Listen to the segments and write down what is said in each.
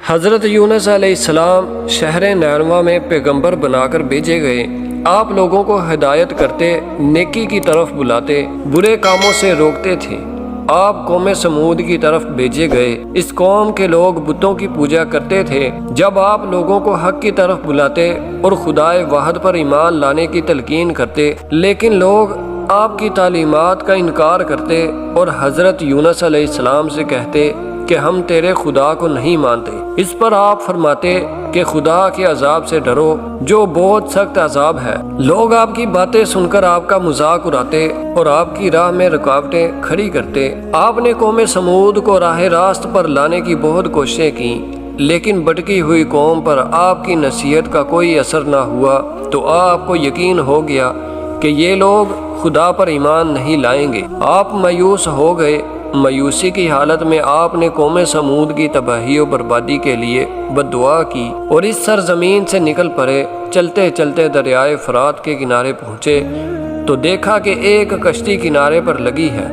حضرت یونس علیہ السلام شہر نینوا میں پیغمبر بنا کر بھیجے گئے۔ آپ لوگوں کو ہدایت کرتے، نیکی کی طرف بلاتے، برے کاموں سے روکتے تھے۔ آپ قوم سمود کی طرف بھیجے گئے۔ اس قوم کے لوگ بتوں کی پوجا کرتے تھے۔ جب آپ لوگوں کو حق کی طرف بلاتے اور خدائے واحد پر ایمان لانے کی تلقین کرتے، لیکن لوگ آپ کی تعلیمات کا انکار کرتے اور حضرت یونس علیہ السلام سے کہتے کہ ہم تیرے خدا کو نہیں مانتے۔ اس پر آپ فرماتے کہ خدا کے عذاب سے ڈرو جو بہت سخت عذاب ہے۔ لوگ آپ کی باتیں سن کر آپ کا مذاق اڑاتے اور آپ کی راہ میں رکاوٹیں کھڑی کرتے۔ آپ نے قوم سمود کو راہ راست پر لانے کی بہت کوششیں کی، لیکن بھٹکی ہوئی قوم پر آپ کی نصیحت کا کوئی اثر نہ ہوا، تو آپ کو یقین ہو گیا کہ یہ لوگ خدا پر ایمان نہیں لائیں گے۔ آپ مایوس ہو گئے۔ مایوسی کی حالت میں آپ نے قوم سمود کی تباہی و بربادی کے لیے بد دعا کی اور اس سرزمین سے نکل پڑے۔ چلتے چلتے دریائے فرات کے کنارے پہنچے تو دیکھا کہ ایک کشتی کنارے پر لگی ہے،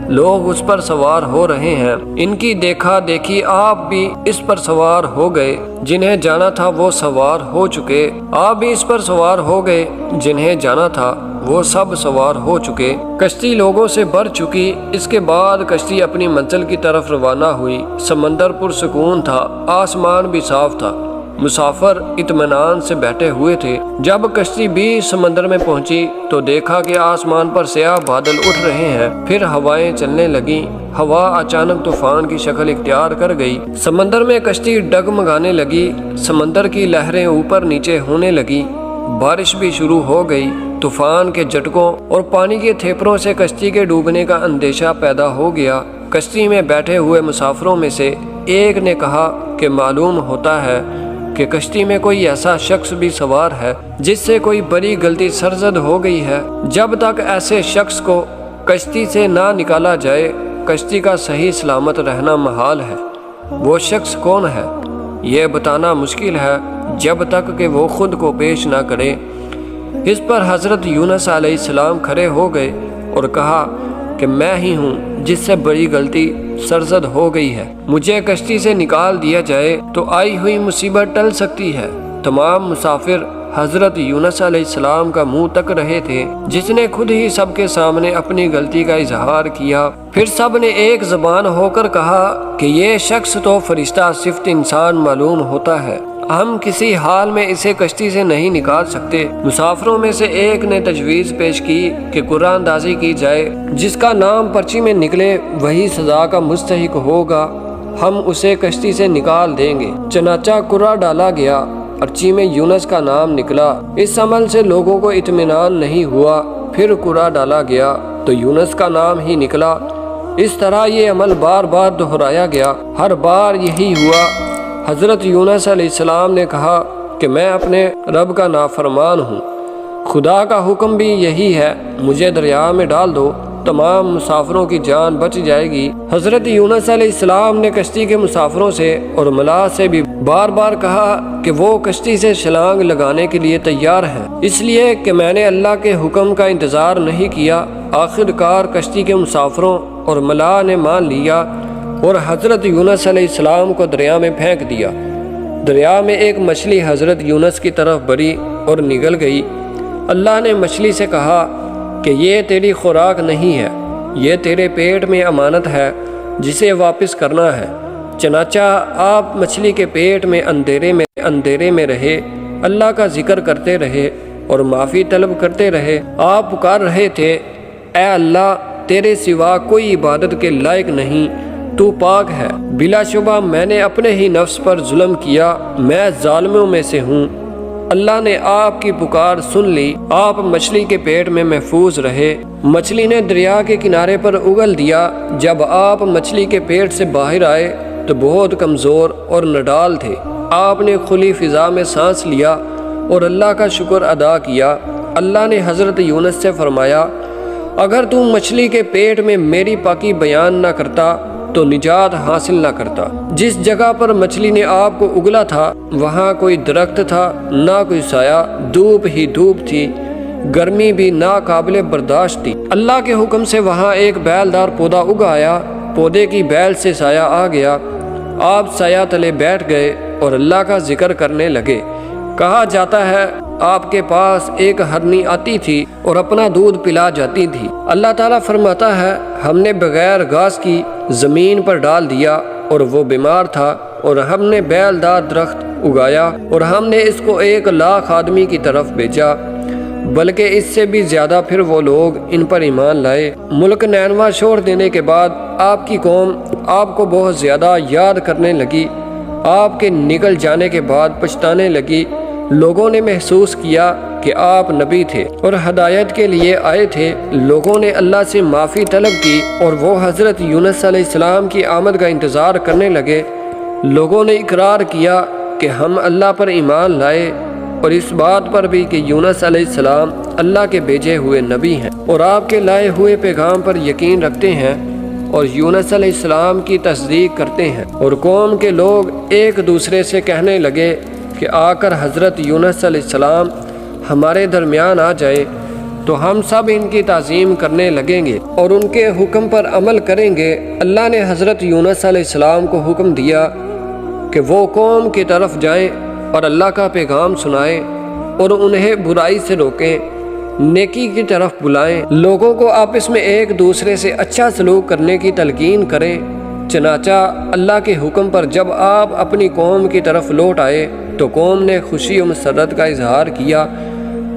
لوگ اس پر سوار ہو رہے ہیں۔ ان کی دیکھا دیکھی آپ بھی اس پر سوار ہو گئے، جنہیں جانا تھا وہ سوار ہو چکے۔ آپ بھی اس پر سوار ہو گئے، جنہیں جانا تھا وہ سب سوار ہو چکے۔ کشتی لوگوں سے بھر چکی۔ اس کے بعد کشتی اپنی منزل کی طرف روانہ ہوئی۔ سمندر پرسکون تھا، آسمان بھی صاف تھا، مسافر اطمینان سے بیٹھے ہوئے تھے۔ جب کشتی بھی سمندر میں پہنچی تو دیکھا کہ آسمان پر سیاہ بادل اٹھ رہے ہیں، پھر ہوائیں چلنے لگیں۔ ہوا اچانک طوفان کی شکل اختیار کر گئی۔ سمندر میں کشتی ڈگمگانے لگی، سمندر کی لہریں اوپر نیچے ہونے لگیں، بارش بھی شروع ہو گئی۔ طوفان کے جھٹکوں اور پانی کے تھیپروں سے کشتی کے ڈوبنے کا اندیشہ پیدا ہو گیا۔ کشتی میں بیٹھے ہوئے مسافروں میں سے ایک نے کہا کہ معلوم ہوتا ہے کہ کشتی میں کوئی ایسا شخص بھی سوار ہے جس سے کوئی بڑی غلطی سرزد ہو گئی ہے۔ جب تک ایسے شخص کو کشتی سے نہ نکالا جائے، کشتی کا صحیح سلامت رہنا محال ہے۔ وہ شخص کون ہے یہ بتانا مشکل ہے جب تک کہ وہ خود کو پیش نہ کرے۔ اس پر حضرت یونس علیہ السلام کھڑے ہو گئے اور کہا کہ میں ہی ہوں جس سے بڑی غلطی سرزد ہو گئی ہے۔ مجھے کشتی سے نکال دیا جائے تو آئی ہوئی مصیبت ٹل سکتی ہے۔ تمام مسافر حضرت یونس علیہ السلام کا منہ تک رہے تھے، جس نے خود ہی سب کے سامنے اپنی غلطی کا اظہار کیا۔ پھر سب نے ایک زبان ہو کر کہا کہ یہ شخص تو فرشتہ صفت انسان معلوم ہوتا ہے، ہم کسی حال میں اسے کشتی سے نہیں نکال سکتے۔ مسافروں میں سے ایک نے تجویز پیش کی کہ قرآن اندازی کی جائے، جس کا نام پرچی میں نکلے وہی سزا کا مستحق ہوگا، ہم اسے کشتی سے نکال دیں گے۔ چنانچہ قرعہ ڈالا گیا، پرچی میں یونس کا نام نکلا۔ اس عمل سے لوگوں کو اطمینان نہیں ہوا، پھر قرعہ ڈالا گیا تو یونس کا نام ہی نکلا۔ اس طرح یہ عمل بار بار دہرایا گیا، ہر بار یہی ہوا۔ حضرت یونس علیہ السلام نے کہا کہ میں اپنے رب کا نافرمان ہوں، خدا کا حکم بھی یہی ہے، مجھے دریا میں ڈال دو، تمام مسافروں کی جان بچ جائے گی۔ حضرت یونس علیہ السلام نے کشتی کے مسافروں سے اور ملاح سے بھی بار بار کہا کہ وہ کشتی سے چھلانگ لگانے کے لیے تیار ہیں، اس لیے کہ میں نے اللہ کے حکم کا انتظار نہیں کیا۔ آخر کار کشتی کے مسافروں اور ملاح نے مان لیا اور حضرت یونس علیہ السلام کو دریا میں پھینک دیا۔ دریا میں ایک مچھلی حضرت یونس کی طرف بڑھی اور نگل گئی۔ اللہ نے مچھلی سے کہا کہ یہ تیری خوراک نہیں ہے، یہ تیرے پیٹ میں امانت ہے جسے واپس کرنا ہے۔ چنانچہ آپ مچھلی کے پیٹ میں اندھیرے میں رہے، اللہ کا ذکر کرتے رہے اور معافی طلب کرتے رہے۔ آپ پکار رہے تھے، اے اللہ، تیرے سوا کوئی عبادت کے لائق نہیں، تو پاک ہے، بلا شبہ میں نے اپنے ہی نفس پر ظلم کیا، میں ظالموں میں سے ہوں۔ اللہ نے آپ کی پکار سن لی، آپ مچھلی کے پیٹ میں محفوظ رہے۔ مچھلی نے دریا کے کنارے پر اگل دیا۔ جب آپ مچھلی کے پیٹ سے باہر آئے تو بہت کمزور اور نڈال تھے۔ آپ نے کھلی فضا میں سانس لیا اور اللہ کا شکر ادا کیا۔ اللہ نے حضرت یونس سے فرمایا، اگر تم مچھلی کے پیٹ میں میری پاکی بیان نہ کرتا تو نجات حاصل نہ کرتا۔ جس جگہ پر مچھلی نے آپ کو اگلا تھا وہاں کوئی درخت تھا، نہ کوئی سایہ، دھوپ ہی دھوپ تھی، گرمی بھی ناقابل برداشت تھی۔ اللہ کے حکم سے وہاں ایک بیلدار پودا اگا آیا، پودے کی بیل سے سایہ آ گیا۔ آپ سایہ تلے بیٹھ گئے اور اللہ کا ذکر کرنے لگے۔ کہا جاتا ہے آپ کے پاس ایک ہرنی آتی تھی اور اپنا دودھ پلا جاتی تھی۔ اللہ تعالیٰ فرماتا ہے ہم نے بغیر گھاس کی زمین پر ڈال دیا اور وہ بیمار تھا، اور ہم نے بیل دار درخت اگایا اور ہم نے اس کو 1,00,000 آدمی کی طرف بھیجا، بلکہ اس سے بھی زیادہ پھر وہ لوگ ان پر ایمان لائے۔ ملک نینوا چھوڑ دینے کے بعد آپ کی قوم آپ کو بہت زیادہ یاد کرنے لگی۔ آپ کے نکل جانے کے بعد پچھتانے لگی۔ لوگوں نے محسوس کیا کہ آپ نبی تھے اور ہدایت کے لیے آئے تھے۔ لوگوں نے اللہ سے معافی طلب کی اور وہ حضرت یونس علیہ السلام کی آمد کا انتظار کرنے لگے۔ لوگوں نے اقرار کیا کہ ہم اللہ پر ایمان لائے اور اس بات پر بھی کہ یونس علیہ السلام اللہ کے بھیجے ہوئے نبی ہیں اور آپ کے لائے ہوئے پیغام پر یقین رکھتے ہیں اور یونس علیہ السلام کی تصدیق کرتے ہیں۔ اور قوم کے لوگ ایک دوسرے سے کہنے لگے کہ آ کر حضرت یونس علیہ السلام ہمارے درمیان آ جائے تو ہم سب ان کی تعظیم کرنے لگیں گے اور ان کے حکم پر عمل کریں گے۔ اللہ نے حضرت یونس علیہ السلام کو حکم دیا کہ وہ قوم کی طرف جائیں اور اللہ کا پیغام سنائیں اور انہیں برائی سے روکیں، نیکی کی طرف بلائیں، لوگوں کو آپس میں ایک دوسرے سے اچھا سلوک کرنے کی تلقین کریں۔ چنانچہ اللہ کے حکم پر جب آپ اپنی قوم کی طرف لوٹ آئے تو قوم نے خوشی و مسرت کا اظہار کیا۔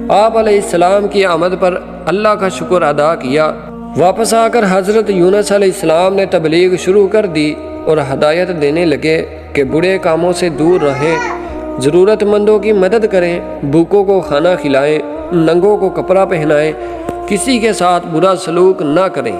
آپ علیہ السلام کی آمد پر اللہ کا شکر ادا کیا۔ واپس آ کر حضرت یونس علیہ السلام نے تبلیغ شروع کر دی اور ہدایت دینے لگے کہ برے کاموں سے دور رہیں، ضرورت مندوں کی مدد کریں، بھوکوں کو کھانا کھلائیں، ننگوں کو کپڑا پہنائیں، کسی کے ساتھ برا سلوک نہ کریں۔